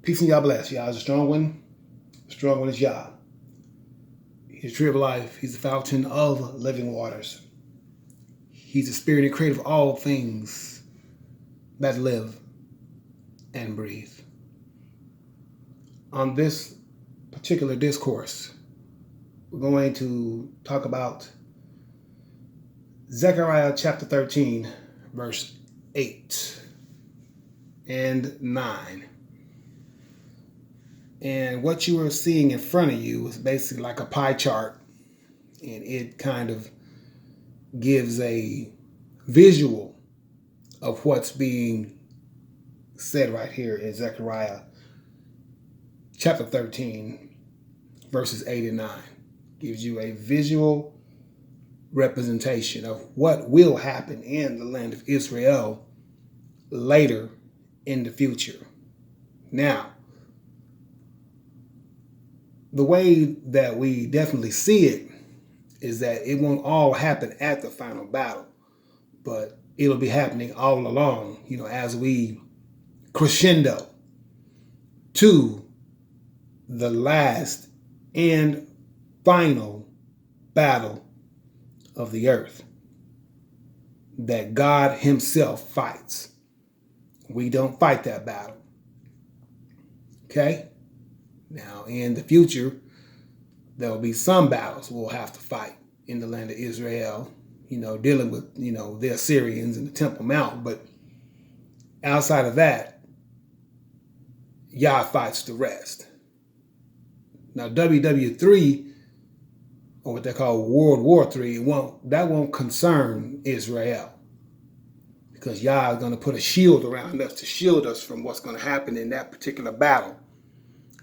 Peace and y'all bless. Y'all is a strong one. The strong one is Yah. He's the tree of life. He's the fountain of living waters. He's the spirit and creator of all things that live and breathe. On this particular discourse, we're going to talk about Zechariah chapter 13, verse 8 and 9. And what you are seeing in front of you is basically like a pie chart, and it kind of gives a visual of what's being said right here in Zechariah chapter 13, verses 8 and 9. Gives you a visual representation of what will happen in the land of Israel later in the future. Now, the way that we definitely see it is that it won't all happen at the final battle, but it'll be happening all along, as we crescendo to the last and final battle of the earth that God himself fights. We don't fight that battle. Okay? Now, in the future, there will be some battles we'll have to fight in the land of Israel, dealing with, the Assyrians and the Temple Mount. But outside of that, Yah fights the rest. Now, WW3, or what they call World War III, won't concern Israel, because Yah is going to put a shield around us to shield us from what's going to happen in that particular battle.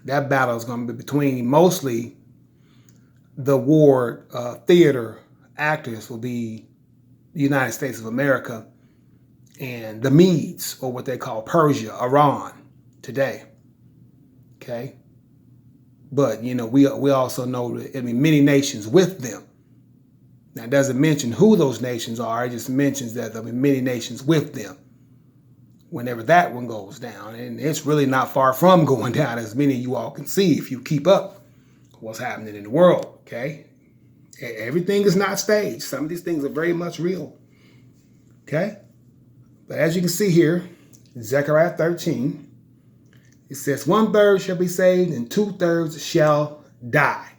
That battle is going to be between mostly the war theater actors will be the United States of America and the Medes, or what they call Persia, Iran today. Okay? But, we also know that many nations with them. Now, it doesn't mention who those nations are. It just mentions that there'll be many nations with them whenever that one goes down. And it's really not far from going down, as many of you all can see if you keep up what's happening in the world, okay? Everything is not staged. Some of these things are very much real, okay? But as you can see here, Zechariah 13, it says 1/3 shall be saved and 2/3 shall die.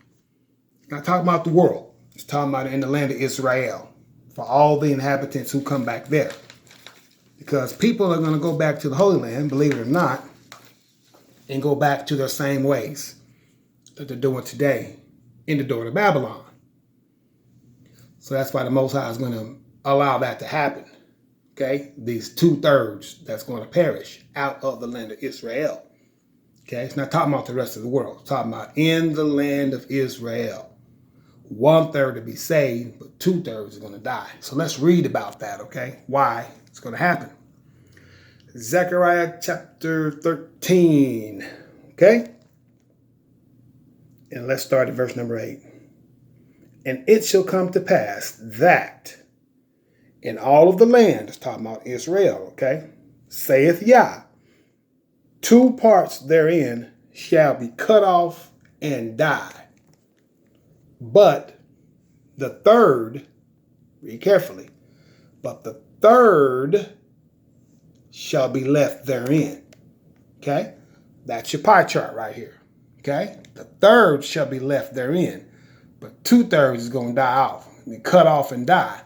Not talking about the world. It's talking about in the land of Israel, for all the inhabitants who come back there. Because people are going to go back to the Holy Land, believe it or not, and go back to their same ways that they're doing today in the door to Babylon. So that's why the Most High is going to allow that to happen. Okay? These 2/3 that's going to perish out of the land of Israel. Okay? It's not talking about the rest of the world. It's talking about in the land of Israel. 1/3 to be saved, but 2/3 are going to die. So let's read about that, okay? Why it's going to happen. Zechariah chapter 13, okay? And let's start at verse number 8. And it shall come to pass that in all of the land, it's talking about Israel, okay? Saith Yah, 2 parts therein shall be cut off and die. But the third, read carefully, but the third shall be left therein. Okay? That's your pie chart right here. Okay? The third shall be left therein, but 2/3 is going to die off. I mean, cut off and die.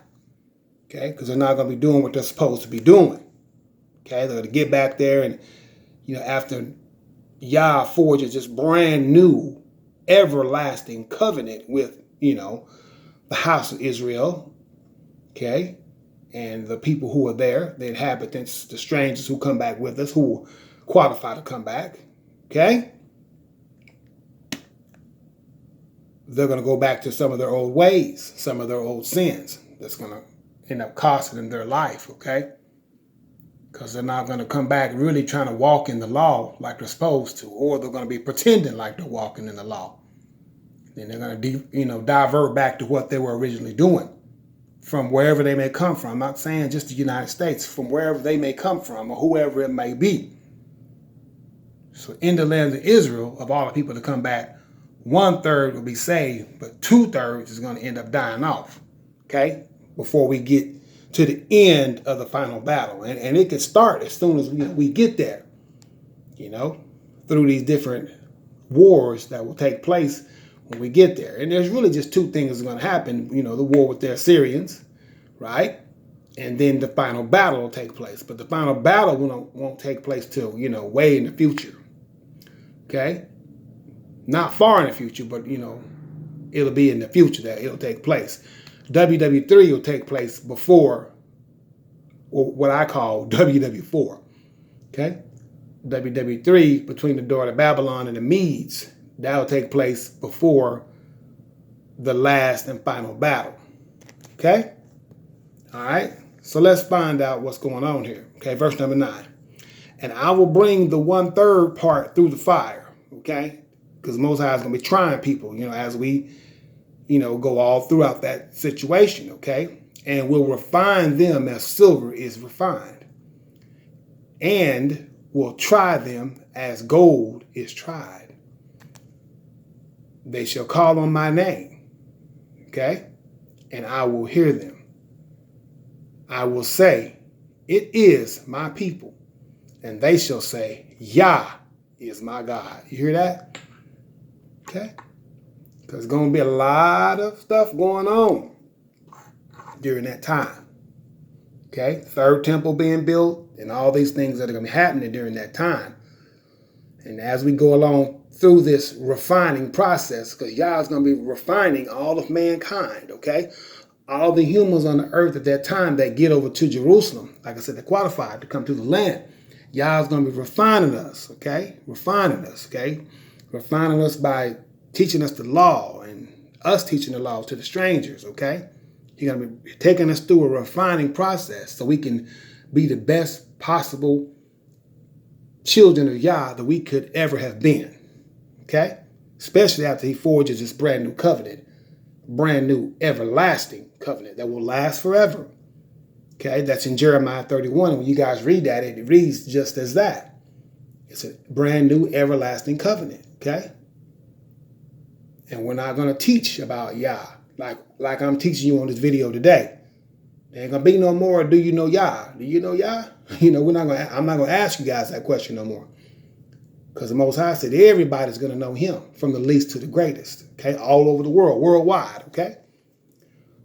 Okay? Because they're not going to be doing what they're supposed to be doing. Okay? They're going to get back there and, after Yah forges this brand new everlasting covenant with, the house of Israel, okay, and the people who are there, the inhabitants, the strangers who come back with us, who qualify to come back, okay, they're going to go back to some of their old ways, some of their old sins. That's going to end up costing them their life, okay, because they're not going to come back really trying to walk in the law like they're supposed to, or they're going to be pretending like they're walking in the law. Then they're going to, divert back to what they were originally doing from wherever they may come from. I'm not saying just the United States, from wherever they may come from or whoever it may be. So in the land of Israel, of all the people to come back, 1/3 will be saved, but 2/3 is going to end up dying off. Okay? Before we get to the end of the final battle. And it can start as soon as we get there, through these different wars that will take place when we get there. And there's really just two things that are going to happen. The war with the Assyrians, right? And then the final battle will take place. But the final battle won't take place till, way in the future. Okay? Not far in the future, but, it'll be in the future that it'll take place. WW3 will take place before, or what I call WW4. Okay? WW3, between the daughter of Babylon and the Medes, that'll take place before the last and final battle. Okay? All right? So let's find out what's going on here. Okay, verse number 9. And I will bring the 1/3 part through the fire. Okay? Because Most High is going to be trying people, as we, go all throughout that situation. Okay? And will refine them as silver is refined. And will try them as gold is tried. They shall call on my name. Okay? And I will hear them. I will say, it is my people. And they shall say, Yah is my God. You hear that? Okay? Because there's going to be a lot of stuff going on during that time. Okay? Third temple being built and all these things that are going to be happening during that time. And as we go along through this refining process, because Yah is going to be refining all of mankind, okay? All the humans on the earth at that time that get over to Jerusalem, like I said, they're qualified to come to the land. Yah is going to be refining us, okay? Refining us, okay? Refining us by teaching us the law and us teaching the law to the strangers, okay? He's going to be taking us through a refining process so we can be the best possible children of Yah that we could ever have been, okay? Especially after he forges this brand new covenant, brand new everlasting covenant that will last forever. Okay, that's in Jeremiah 31. When you guys read that, it reads just as that. It's a brand new everlasting covenant. Okay, and we're not going to teach about Yah like I'm teaching you on this video today. There ain't gonna be no more. Do you know Yah? Do you know Yah? I'm not gonna ask you guys that question no more, because the Most High said everybody's gonna know Him, from the least to the greatest. Okay, all over the world, worldwide. Okay.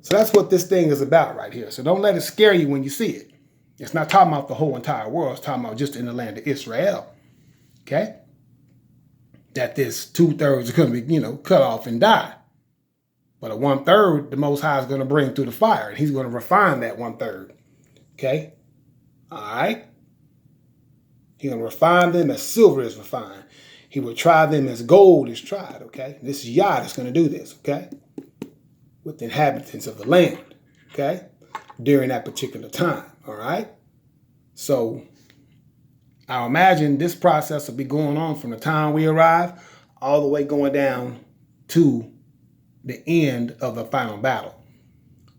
So that's what this thing is about right here. So don't let it scare you when you see it. It's not talking about the whole entire world. It's talking about just in the land of Israel. Okay? That this 2/3 is going to be, cut off and die. But a 1/3, the Most High is going to bring through the fire. And He's going to refine that 1/3. Okay? All right? He's going to refine them as silver is refined. He will try them as gold is tried. Okay? This is Yah that's going to do this. Okay? With the inhabitants of the land, okay, during that particular time, all right? So I imagine this process will be going on from the time we arrive all the way going down to the end of the final battle,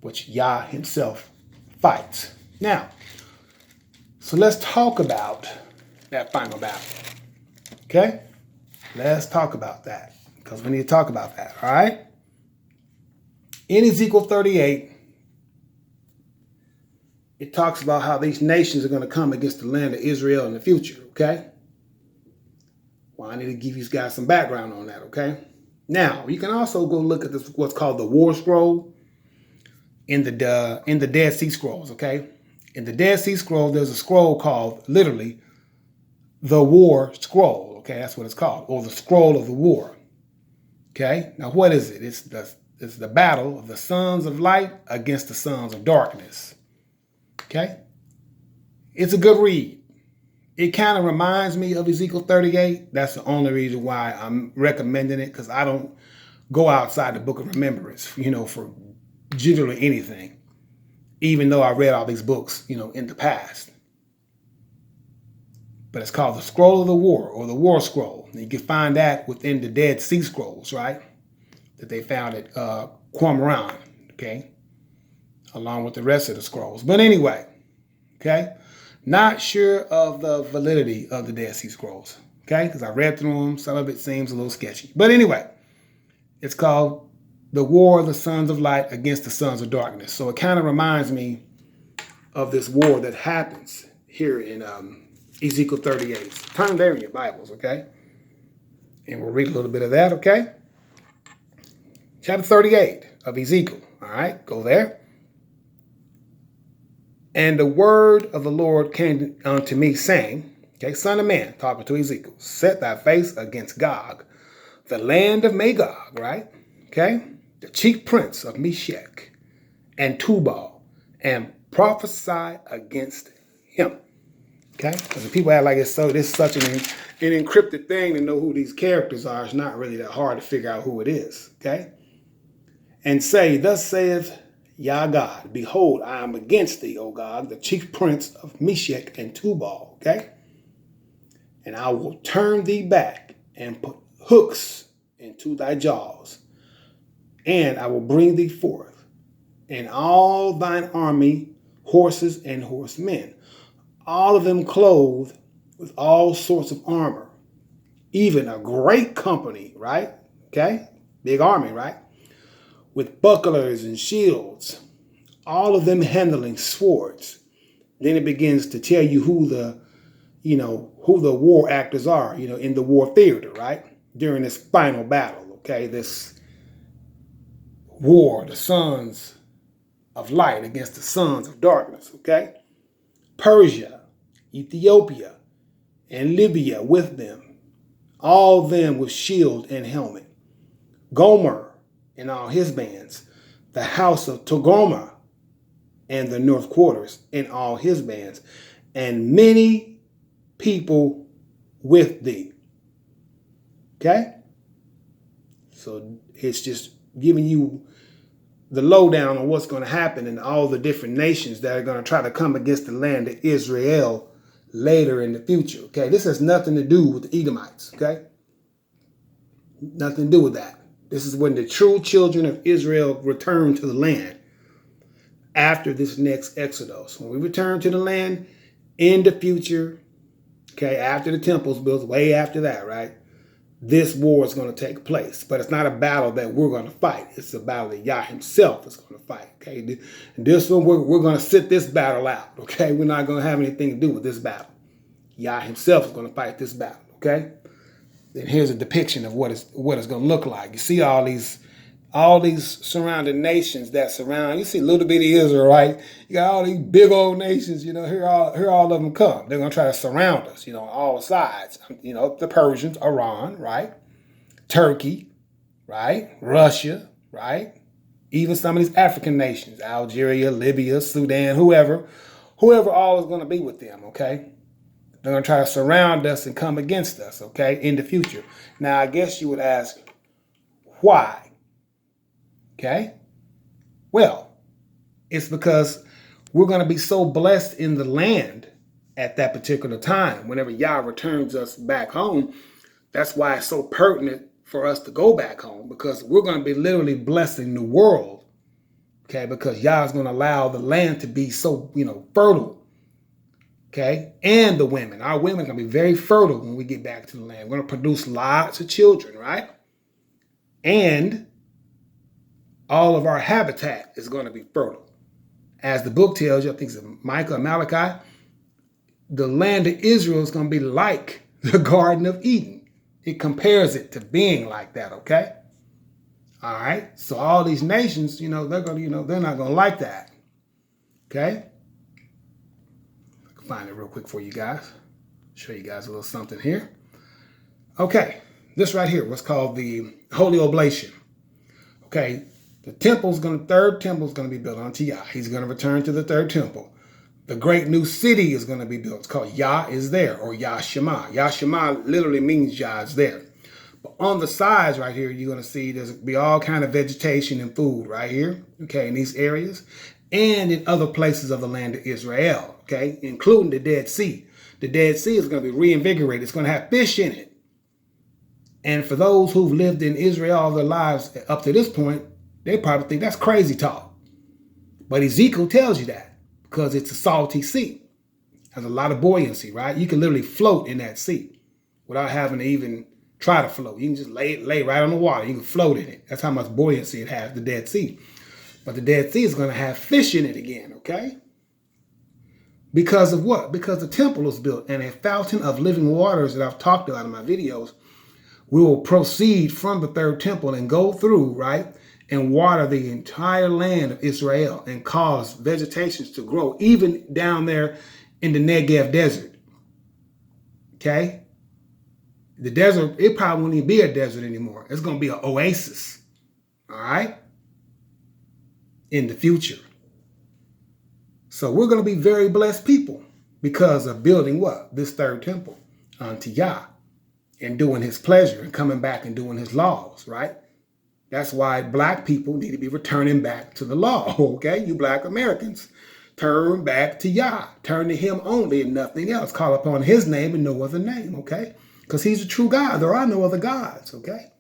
which Yah himself fights. Now, so let's talk about that final battle, okay? Let's talk about that, because we need to talk about that, all right? In Ezekiel 38, it talks about how these nations are going to come against the land of Israel in the future, okay? Well, I need to give you guys some background on that, okay? Now, you can also go look at this, what's called the War Scroll in the Dead Sea Scrolls, okay? In the Dead Sea Scroll, there's a scroll called, literally, the War Scroll, okay? That's what it's called, or the Scroll of the War, okay? Now, what is it? It's the battle of the sons of light against the sons of darkness. Okay? It's a good read. It kind of reminds me of Ezekiel 38. That's the only reason why I'm recommending it, because I don't go outside the book of remembrance, for generally anything, even though I read all these books, in the past. But it's called the Scroll of the War, or the War Scroll. And you can find that within the Dead Sea Scrolls, right? That they found at Qumran, okay? Along with the rest of the scrolls. But anyway, okay? Not sure of the validity of the Dead Sea Scrolls, Okay, because I read through them. Some of it seems a little sketchy. But anyway, it's called the War of the Sons of Light against the Sons of Darkness. So it kind of reminds me of this war that happens here in Ezekiel 38. Turn there in your Bibles, okay? And we'll read a little bit of that, okay? Chapter 38 of Ezekiel. All right, go there. And the word of the Lord came unto me, saying, okay, son of man, talking to Ezekiel, set thy face against Gog, the land of Magog, right? Okay, the chief prince of Meshech and Tubal, and prophesy against him. Okay, because the people act like it's such an encrypted thing to know who these characters are. It's not really that hard to figure out who it is. Okay, and say, thus saith Yah God, behold, I am against thee, O Gog, the chief prince of Meshech and Tubal. Okay, and I will turn thee back and put hooks into thy jaws, and I will bring thee forth, and all thine army, horses and horsemen, all of them clothed with all sorts of armor, even a great company, right? Okay, big army, right? With bucklers and shields, all of them handling swords. Then it begins to tell you who the war actors are, in the war theater, right? During this final battle, okay? This war, the sons of light against the sons of darkness, okay? Persia, Ethiopia, and Libya with them, all them with shield and helmet. Gomer and all his bands, the house of Togarmah and the north quarters and all his bands, and many people with thee. Okay? So it's just giving you the lowdown on what's going to happen in all the different nations that are going to try to come against the land of Israel later in the future. Okay? This has nothing to do with the Edomites. Okay? Nothing to do with that. This is when the true children of Israel return to the land after this next Exodus. When we return to the land in the future, okay, after the temple's built, way after that, right? This war is going to take place. But it's not a battle that we're going to fight. It's a battle that Yah himself is going to fight, okay? This one, we're going to sit this battle out, okay? We're not going to have anything to do with this battle. Yah himself is going to fight this battle, okay? Then here's a depiction of what it's going to look like. You see all these surrounding nations that surround. You see a little bitty Israel, right? You got all these big old nations. Here all of them come. They're going to try to surround us. On all sides. The Persians, Iran, right? Turkey, right? Russia, right? Even some of these African nations, Algeria, Libya, Sudan, whoever all is going to be with them. Okay. They're going to try to surround us and come against us, okay, in the future. Now, I guess you would ask, why? Okay? Well, it's because we're going to be so blessed in the land at that particular time. Whenever Yah returns us back home, that's why it's so pertinent for us to go back home, because we're going to be literally blessing the world, okay, because Yah is going to allow the land to be so, fertile. Okay, and the women. Our women are going to be very fertile when we get back to the land. We're going to produce lots of children, right? And all of our habitat is going to be fertile. As the book tells you, I think it's Micah or Malachi, the land of Israel is going to be like the Garden of Eden. It compares it to being like that, okay? All right, so all these nations, they're going to, they're not going to like that, okay? Find it real quick for you guys. Show you guys a little something here. Okay, this right here, what's called the Holy Oblation. Okay, the third temple is going to be built unto Yah. He's going to return to the third temple. The great new city is going to be built. It's called Yah is there, or Yah Shema. Yah Shema literally means Yah is there. But on the sides right here, you're going to see there's going to be all kind of vegetation and food right here, okay, in these areas, and in other places of the land of Israel, okay, including the Dead Sea. The Dead Sea is going to be reinvigorated. It's going to have fish in it. And for those who've lived in Israel all their lives up to this point, they probably think that's crazy talk. But Ezekiel tells you that because it's a salty sea. Has a lot of buoyancy, right? You can literally float in that sea. without having to even try to float. You can just lay right on the water. You can float in it. That's how much buoyancy it has, the Dead Sea. But the Dead Sea is going to have fish in it again, okay? Because of what? Because the temple was built, and a fountain of living waters that I've talked about in my videos will proceed from the third temple and go through, right, and water the entire land of Israel and cause vegetations to grow, even down there in the Negev desert. Okay? The desert, it probably won't even be a desert anymore. It's going to be an oasis. All right? In the future. So we're going to be very blessed people because of building what? This third temple unto Yah and doing his pleasure and coming back and doing his laws, right? That's why black people need to be returning back to the law, okay? You black Americans, turn back to Yah. Turn to him only and nothing else. Call upon his name and no other name, okay? Because he's the true God. There are no other gods, okay?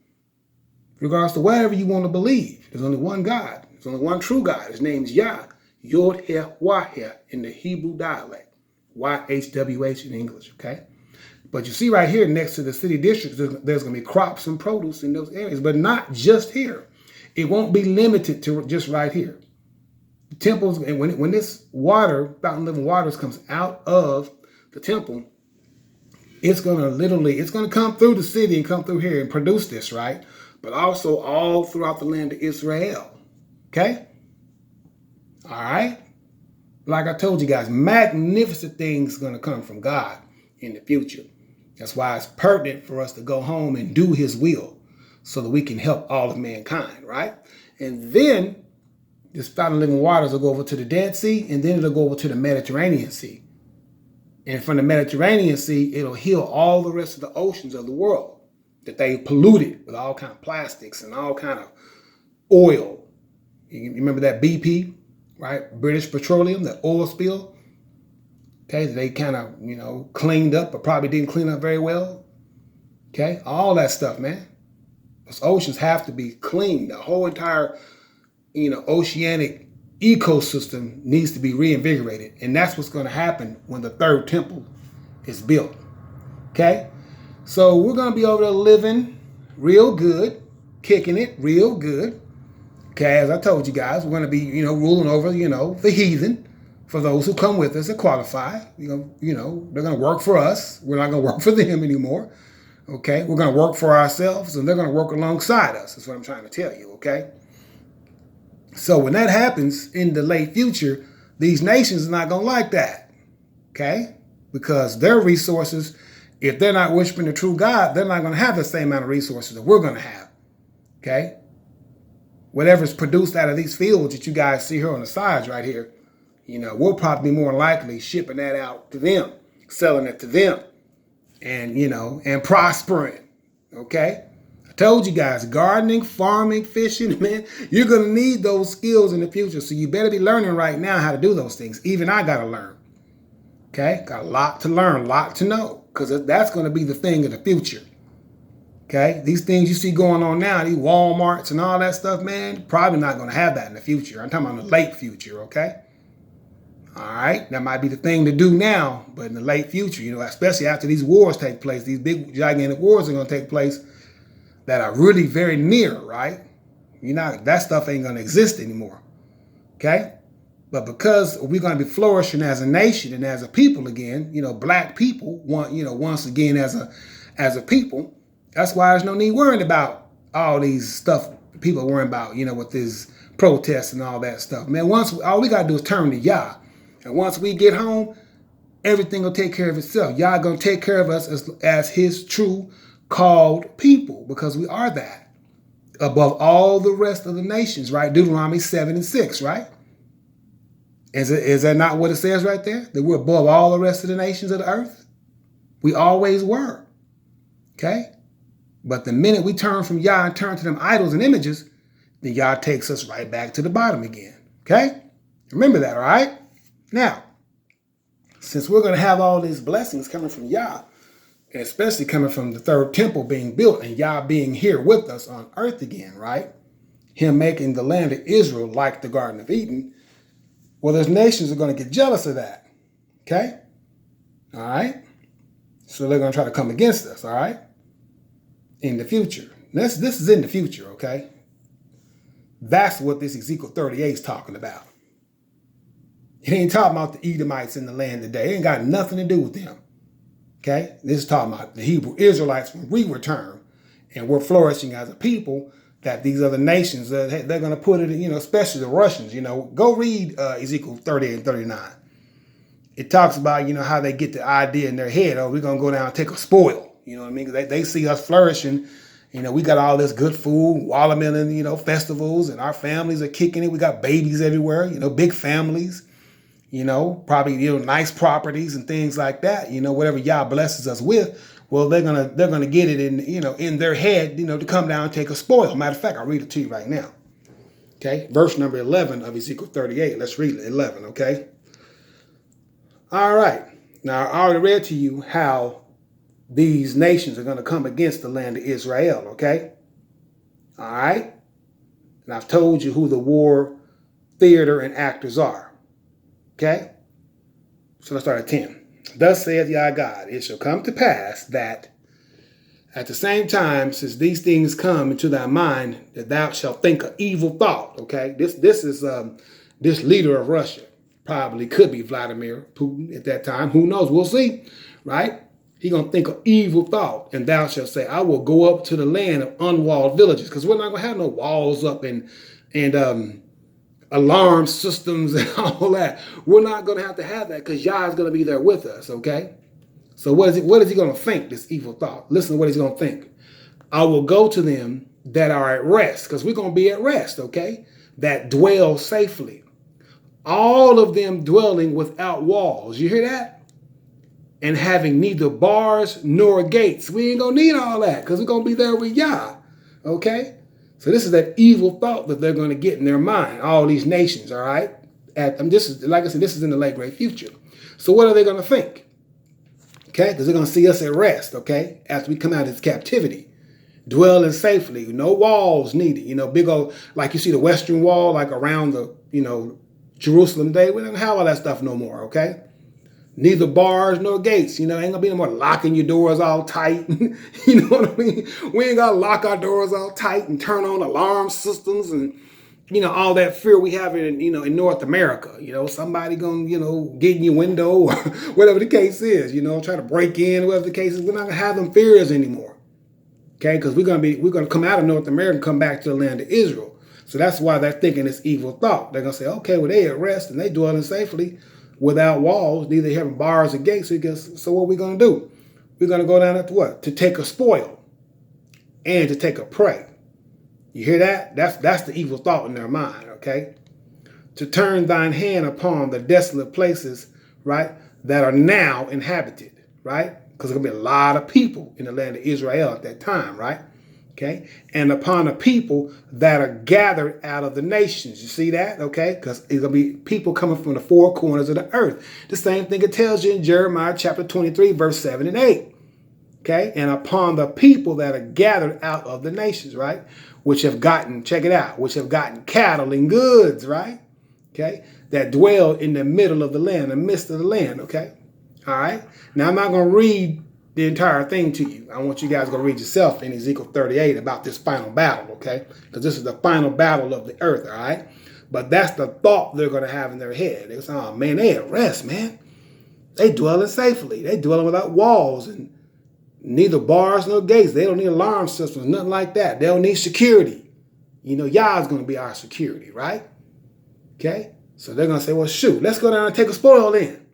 Regardless to whatever you want to believe, there's only one God. There's only one true God. His name's Yah. Yod-Heh-Wah-Heh in the Hebrew dialect. Y-H-W-H in English, okay? But you see right here next to the city districts, there's going to be crops and produce in those areas, but not just here. It won't be limited to just right here. The temples, and when this water, fountain living waters, comes out of the temple, it's going to come through the city and come through here and produce this, right? But also all throughout the land of Israel, okay? All right? Like I told you guys, magnificent things going to come from God in the future. That's why it's pertinent for us to go home and do his will so that we can help all of mankind, right? And then this fountain of living waters will go over to the Dead Sea, and then it'll go over to the Mediterranean Sea. And from the Mediterranean Sea, it'll heal all the rest of the oceans of the world that they polluted with all kind of plastics and all kind of oil. You remember that BP, right? British Petroleum, that oil spill? Okay, they kind of, cleaned up, but probably didn't clean up very well. Okay, all that stuff, man. Those oceans have to be cleaned. The whole entire, oceanic ecosystem needs to be reinvigorated. And that's what's going to happen when the third temple is built. Okay, so we're going to be over there living real good, kicking it real good. Okay, as I told you guys, we're going to be, ruling over, the heathen. For those who come with us and qualify, they're going to work for us. We're not going to work for them anymore. Okay, we're going to work for ourselves, and they're going to work alongside us. That's what I'm trying to tell you. Okay. So when that happens in the late future, these nations are not going to like that. Okay, because their resources, if they're not worshiping the true God, they're not going to have the same amount of resources that we're going to have. Okay, whatever's produced out of these fields that you guys see here on the sides right here. We'll probably be more likely shipping that out to them, selling it to them, and, and prospering, okay? I told you guys, gardening, farming, fishing, man, you're going to need those skills in the future, so you better be learning right now how to do those things. Even I got to learn, okay? Got a lot to learn, a lot to know, because that's going to be the thing of the future, okay? These things you see going on now, these Walmarts and all that stuff, man, probably not going to have that in the future. I'm talking about the late future, okay? All right, that might be the thing to do now, but in the late future, especially after these wars take place, these big, gigantic wars are going to take place that are really very near, right? That stuff ain't going to exist anymore, okay? But because we're going to be flourishing as a nation and as a people again, black people once again as a people, that's why there's no need worrying about all these stuff people are worrying about, with this protests and all that stuff. Man, all we got to do is turn to Yah. And once we get home, everything will take care of itself. Yah going to take care of us as his true called people, because we are that. Above all the rest of the nations, right? Deuteronomy 7:6, right? Is that not what it says right there? That we're above all the rest of the nations of the earth? We always were. Okay? But the minute we turn from Yah and turn to them idols and images, then Yah takes us right back to the bottom again. Okay? Remember that, all right? Now, since we're going to have all these blessings coming from Yah, and especially coming from the third temple being built and Yah being here with us on earth again, right? Him making the land of Israel like the Garden of Eden, well, there's nations that are going to get jealous of that. Okay? All right? So they're going to try to come against us, all right? In the future. This is in the future, okay? That's what this Ezekiel 38 is talking about. It ain't talking about the Edomites in the land today. It ain't got nothing to do with them. Okay? This is talking about the Hebrew Israelites when we return and we're flourishing as a people, that these other nations, they're going to put it in, especially the Russians, Go read Ezekiel 38 and 39. It talks about, how they get the idea in their head, oh, we're going to go down and take a spoil. You know what I mean? They see us flourishing. We got all this good food, watermelon, festivals, and our families are kicking it. We got babies everywhere, big families. Probably nice properties and things like that. Whatever Yah blesses us with, well, they're gonna get it in their head, to come down and take a spoil. Matter of fact, I'll read it to you right now. Okay, verse number 11 of Ezekiel 38. Let's read 11. Okay. All right. Now I already read to you how these nations are going to come against the land of Israel. Okay. All right. And I've told you who the war theater and actors are. Okay, so let's start at 10. Thus saith Yah God, it shall come to pass that at the same time, since these things come into thy mind, that thou shalt think an evil thought. Okay, this is this leader of Russia, probably could be Vladimir Putin at that time. Who knows? We'll see, right? He gonna think an evil thought, and thou shalt say, I will go up to the land of unwalled villages, because we're not gonna have no walls up and alarm systems and all that. We're not going to have that because Yah is going to be there with us, okay? So what is he going to think, this evil thought? Listen to what he's going to think. I will go to them that are at rest, because we're going to be at rest, okay? That dwell safely. All of them dwelling without walls. You hear that? And having neither bars nor gates. We ain't going to need all that because we're going to be there with Yah, okay? So this is that evil thought that they're going to get in their mind, all these nations, all right? This is, like I said, this is in the late great future. So what are they going to think? Okay, because they're going to see us at rest, okay, after we come out of this captivity. Dwelling safely, no walls needed, big old, like you see the Western Wall, like around the, Jerusalem day. We don't have all that stuff no more, okay? Neither bars nor gates, ain't gonna be no more locking your doors all tight. You know what I mean? We ain't gotta lock our doors all tight and turn on alarm systems and, all that fear we have in North America. Somebody gonna, get in your window or whatever the case is, try to break in, whatever the case is. We're not gonna have them fears anymore. Okay, because we're gonna come out of North America and come back to the land of Israel. So that's why they're thinking this evil thought. They're gonna say, okay, well, they at rest and they dwelling safely without walls, neither having bars or gates. So what are we going to do? We're going to go down to what? To take a spoil and to take a prey. You hear that? That's the evil thought in their mind, okay? To turn thine hand upon the desolate places, right, that are now inhabited, right? Because there's going to be a lot of people in the land of Israel at that time, right? Okay, and upon a people that are gathered out of the nations. You see that? Okay, because it's going to be people coming from the four corners of the earth. The same thing it tells you in Jeremiah chapter 23, verse 7 and 8. Okay, and upon the people that are gathered out of the nations, right? Which have gotten, check it out, which have gotten cattle and goods, right? Okay, that dwell in the middle of the land, in the midst of the land, okay? All right, now I'm not going to read the entire thing to you. I want you guys to go read yourself in Ezekiel 38 about this final battle, okay? Because this is the final battle of the earth, all right? But that's the thought they're going to have in their head. They're saying, oh, man, they at rest, man. They dwelling safely. They dwelling without walls and neither bars nor gates. They don't need alarm systems, nothing like that. They don't need security. Yah is going to be our security, right? Okay? So they're going to say, well, shoot, let's go down and take a spoil then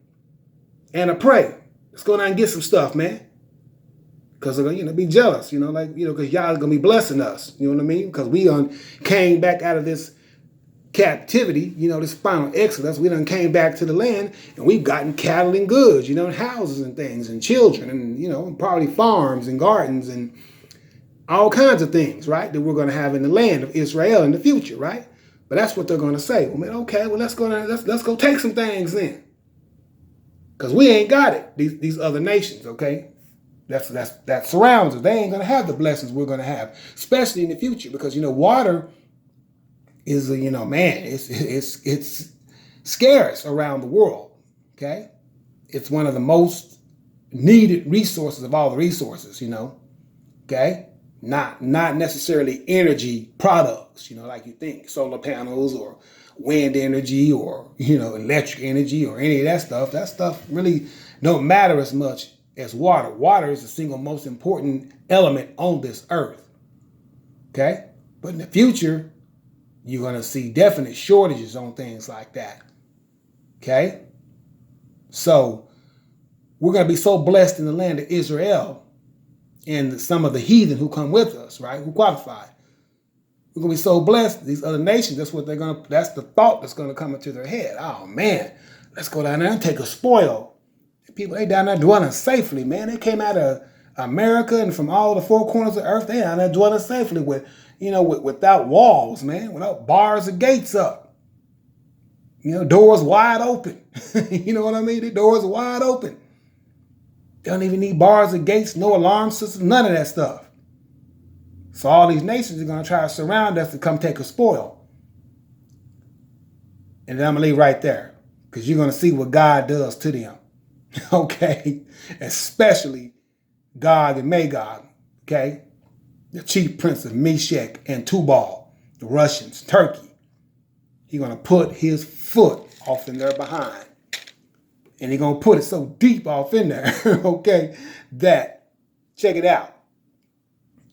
and a prey. Let's go down and get some stuff, man. Because they're going to be jealous, because Yah is going to be blessing us. You know what I mean? Because we came back out of this captivity, this final exodus. We done came back to the land and we've gotten cattle and goods, and houses and things and children and, probably farms and gardens and all kinds of things, right? That we're going to have in the land of Israel in the future, right? But that's what they're going to say. Well, man, okay, well, let's go take some things then. Because we ain't got it, these other nations, okay? That surrounds us. They ain't gonna have the blessings we're gonna have, especially in the future, because water is it's scarce around the world. Okay, it's one of the most needed resources of all the resources, okay? Not necessarily energy products, like you think, solar panels or wind energy or, electric energy or any of that stuff. That stuff really don't matter as much as water. Water is the single most important element on this earth, okay? But in the future, you're going to see definite shortages on things like that, okay? So we're going to be so blessed in the land of Israel and some of the heathen who come with us, right, who qualify. We're going to be so blessed. These other nations, that's the thought that's going to come into their head. Oh, man, let's go down there and take a spoil. People, they down there dwelling safely, man. They came out of America and from all the four corners of the earth. They down there dwelling safely without walls, man, without bars or gates up. Doors wide open. You know what I mean? The doors are wide open. They don't even need bars or gates, no alarm system, none of that stuff. So all these nations are going to try to surround us to come take a spoil. And then I'm going to leave right there because you're going to see what God does to them. Okay? Especially Gog and Magog. Okay? The chief prince of Meshach and Tubal, the Russians, Turkey. He's going to put his foot off in their behind. And he's going to put it so deep off in there, okay, that, check it out,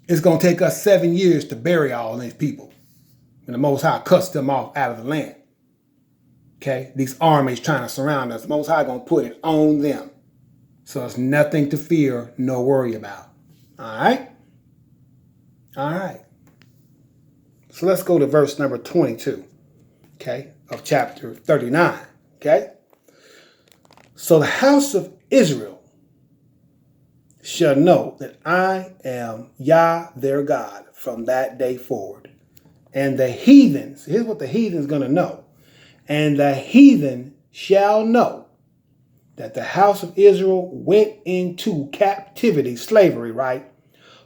it's going to take us 7 years to bury all these people. And the Most High cuts them off out of the land. Okay, these armies trying to surround us. The Most High going to put it on them. So it's nothing to fear, no worry about. All right? All right. So let's go to verse number 22, okay, of chapter 39, okay? So the house of Israel shall know that I am Yah their God from that day forward. And the heathens, here's what the heathen's going to know. And the heathen shall know that the house of Israel went into captivity, slavery, right,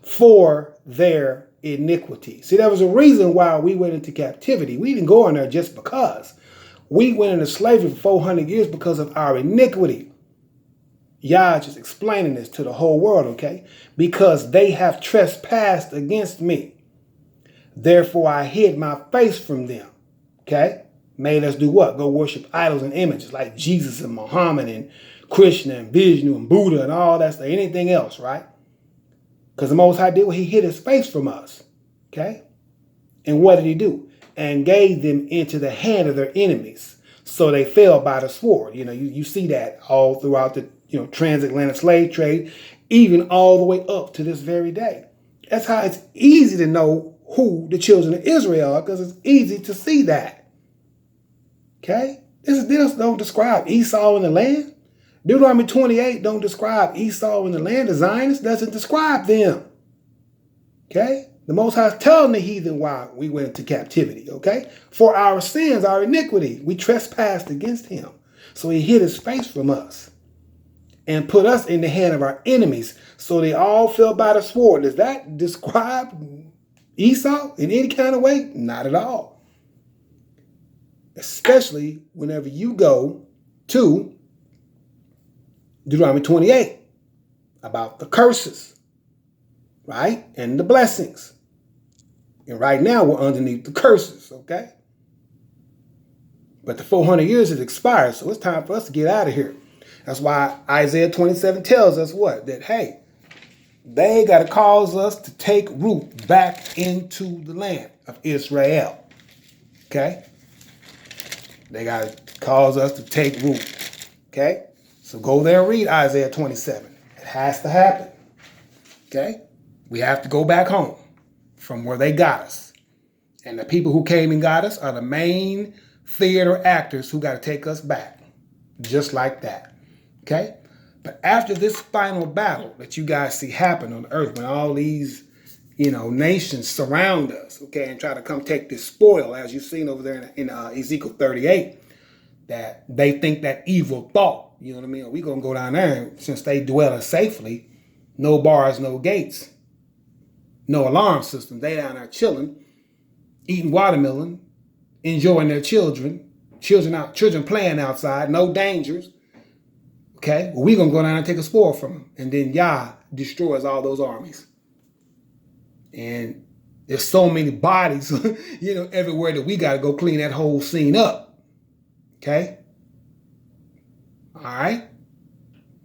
for their iniquity. See, there was a reason why we went into captivity. We didn't go in there just because. We went into slavery for 400 years because of our iniquity. Yah just explaining this to the whole world, okay? Because they have trespassed against me. Therefore, I hid my face from them, okay? Made us do what? Go worship idols and images like Jesus and Muhammad and Krishna and Vishnu and Buddha and all that stuff, anything else, right? Because the Most High did what? He hid his face from us, okay? And what did he do? And gave them into the hand of their enemies. So they fell by the sword. You see that all throughout the transatlantic slave trade, even all the way up to this very day. That's how it's easy to know who the children of Israel are, because it's easy to see that. Okay? This don't describe Esau in the land. Deuteronomy 28 don't describe Esau in the land. The Zionist doesn't describe them. Okay? The Most High is telling the heathen why we went into captivity, okay? For our sins, our iniquity, we trespassed against him. So he hid his face from us and put us in the hand of our enemies. So they all fell by the sword. Does that describe Esau in any kind of way? Not at all. Especially whenever you go to Deuteronomy 28 about the curses, right? And the blessings. And right now we're underneath the curses, okay? But the 400 years has expired, so it's time for us to get out of here. That's why Isaiah 27 tells us what? That, hey, they got to cause us to take root back into the land of Israel, okay? They got to cause us to take root, okay? So go there and read Isaiah 27. It has to happen, okay? We have to go back home from where they got us. And the people who came and got us are the main theater actors who got to take us back. Just like that. Okay? But after this final battle that you guys see happen on the earth, when all these, nations surround us, okay, and try to come take this spoil, as you've seen over there in Ezekiel 38, that they think that evil thought, you know what I mean? We're going to go down there, and since they dwell chafely, no bars, no gates, no alarm system. They down there chilling, eating watermelon, enjoying their children playing outside, no dangers. Okay? Well, we're going to go down and take a spoil from them. And then Yah destroys all those armies. And there's so many bodies, everywhere that we got to go clean that whole scene up. Okay? All right?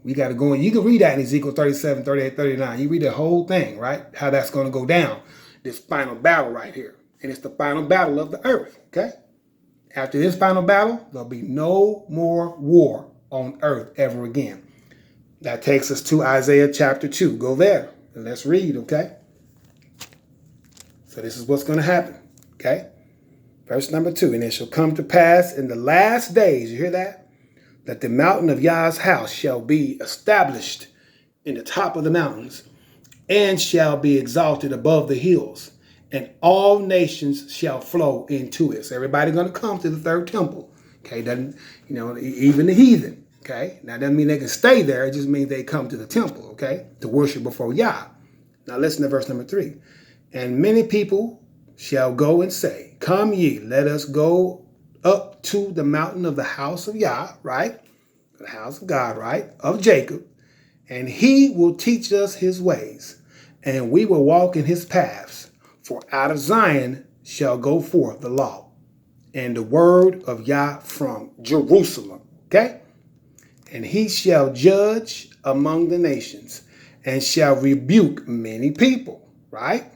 We got to go in. You can read that in Ezekiel 37, 38, 39. You read the whole thing, right? How that's going to go down. This final battle right here. And it's the final battle of the earth. Okay? After this final battle, there'll be no more war on earth ever again. That takes us to Isaiah chapter 2. Go there and let's read, okay? So this is what's going to happen, okay? Verse number 2, and it shall come to pass in the last days, you hear that? That the mountain of Yah's house shall be established in the top of the mountains and shall be exalted above the hills, and all nations shall flow into it. So everybody going to come to the third temple, okay? Doesn't, even the heathen, okay? Now, that doesn't mean they can stay there. It just means they come to the temple, okay, to worship before Yah. Now, listen to verse number 3. And many people shall go and say, come ye, let us go up to the mountain of the house of Yah, right? The house of God, right? Of Jacob. And he will teach us his ways, and we will walk in his paths. For out of Zion shall go forth the law and the word of Yah from Jerusalem. Okay? And he shall judge among the nations and shall rebuke many people. Right?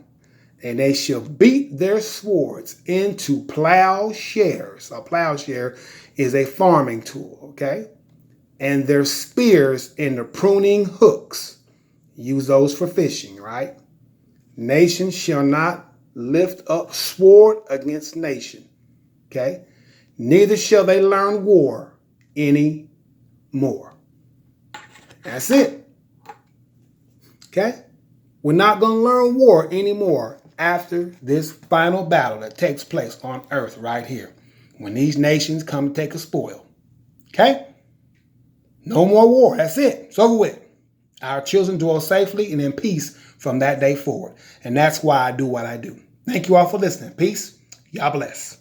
And they shall beat their swords into plowshares. A plowshare is a farming tool. Okay? And their spears into pruning hooks. Use those for fishing. Right? Nation shall not lift up sword against nation. Okay? Neither shall they learn war any more. That's it. Okay? We're not going to learn war anymore after this final battle that takes place on earth right here. When these nations come to take a spoil. Okay? No more war. That's it. It's over with. Our children dwell safely and in peace from that day forward. And that's why I do what I do. Thank you all for listening. Peace. Y'all bless.